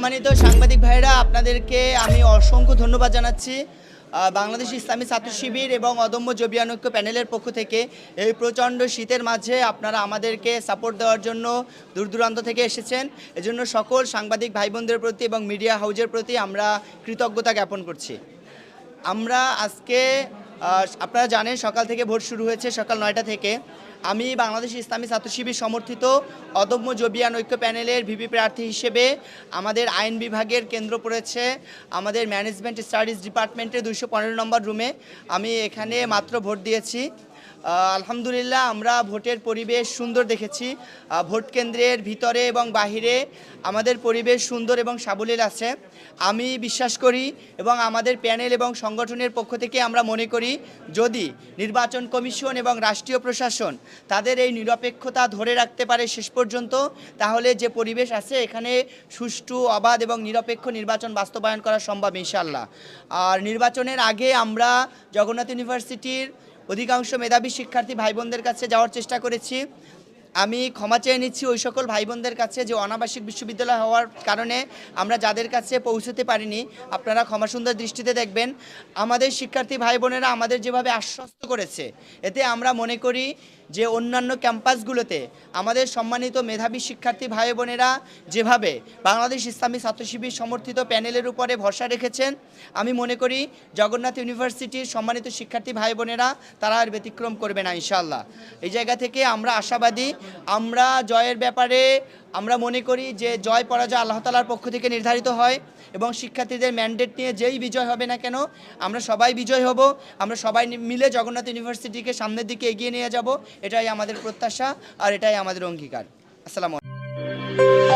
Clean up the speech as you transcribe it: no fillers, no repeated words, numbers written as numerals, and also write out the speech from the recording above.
সম্মানিত সাংবাদিক ভাইরা, আপনাদেরকে আমি অসংখ্য ধন্যবাদ জানাচ্ছি। বাংলাদেশ ইসলামী ছাত্র শিবির এবং অদম্য জবিয়ান ঐক্য প্যানেলের পক্ষ থেকে এই প্রচণ্ড শীতের মাঝে আপনারা আমাদেরকে সাপোর্ট দেওয়ার জন্য দূর দূরান্ত থেকে এসেছেন। এজন্য সকল সাংবাদিক ভাই বোনদের প্রতি এবং মিডিয়া হাউজের প্রতি আমরা কৃতজ্ঞতা জ্ঞাপন করছি। আমরা আজকে আপনারা জানেন সকাল থেকে ভোট শুরু হয়েছে, সকাল 9টা থেকে। আমি বাংলাদেশ ইসলামী ছাত্র শিবির সমর্থিত অদম্য জবিয়ান ঐক্য প্যানেলের ভিপি প্রার্থী হিসেবে আমাদের আইন বিভাগের কেন্দ্র পড়েছে আমাদের ম্যানেজমেন্ট স্টাডিজ ডিপার্টমেন্টের 215 নম্বর রুমে। আমি এখানে মাত্র ভোট দিয়েছি। আলহামদুলিল্লাহ, আমরা ভোটের পরিবেশ সুন্দর দেখেছি। ভোট কেন্দ্রের ভিতরে এবং বাহিরে আমাদের পরিবেশ সুন্দর এবং সাবলীল আছে। আমি বিশ্বাস করি এবং আমাদের প্যানেল এবং সংগঠনের পক্ষ থেকে আমরা মনে করি, যদি নির্বাচন কমিশন এবং রাষ্ট্রীয় প্রশাসন তাদের এই নিরপেক্ষতা ধরে রাখতে পারে শেষ পর্যন্ত, তাহলে যে পরিবেশ আছে এখানে সুষ্ঠু, অবাধ এবং নিরপেক্ষ নির্বাচন বাস্তবায়ন করা সম্ভব ইনশাআল্লাহ। আর নির্বাচনের আগে আমরা জগন্নাথ ইউনিভার্সিটির অধিকাংশ মেধাবী শিক্ষার্থী ভাই বোনদের কাছে যাওয়ার চেষ্টা করেছি। আমি ক্ষমা চেয়ে নিচ্ছি ওই সকল ভাই বোনদের কাছে যে অনাবাসিক বিশ্ববিদ্যালয় হওয়ার কারণে আমরা যাদের কাছে পৌঁছতে পারিনি। আপনারা ক্ষমা সুন্দর দৃষ্টিতে দেখবেন। আমাদের শিক্ষার্থী ভাই বোনেরা আমাদের যেভাবে আশ্বস্ত করেছে, এতে আমরা মনে করি যে অন্যান্য ক্যাম্পাসগুলোতে আমাদের সম্মানিত মেধাবী শিক্ষার্থী ভাই বোনেরা যেভাবে বাংলাদেশ ইসলামী ছাত্র শিবির সমর্থিত প্যানেলের উপরে ভরসা রেখেছেন, আমি মনে করি জগন্নাথ ইউনিভার্সিটির সম্মানিত শিক্ষার্থী ভাই বোনেরা তারা আর ব্যতিক্রম করবে না ইনশাআল্লাহ। এই জায়গা থেকে আমরা আশাবাদী। আমরা জয়ের ব্যাপারে আমরা মনে করি যে জয় পরাজয় আল্লাহ তাআলার পক্ষ থেকে নির্ধারিত হয় এবং শিক্ষার্থীদের ম্যান্ডেট নিয়ে যেই বিজয় হবে না কেন, আমরা সবাই বিজয় হব। আমরা সবাই মিলে জগন্নাথ ইউনিভার্সিটিকে সামনের দিকে এগিয়ে নিয়ে যাব, এটাই আমাদের প্রত্যাশা আর এটাই আমাদের অঙ্গীকার। আসসালামু আলাইকুম।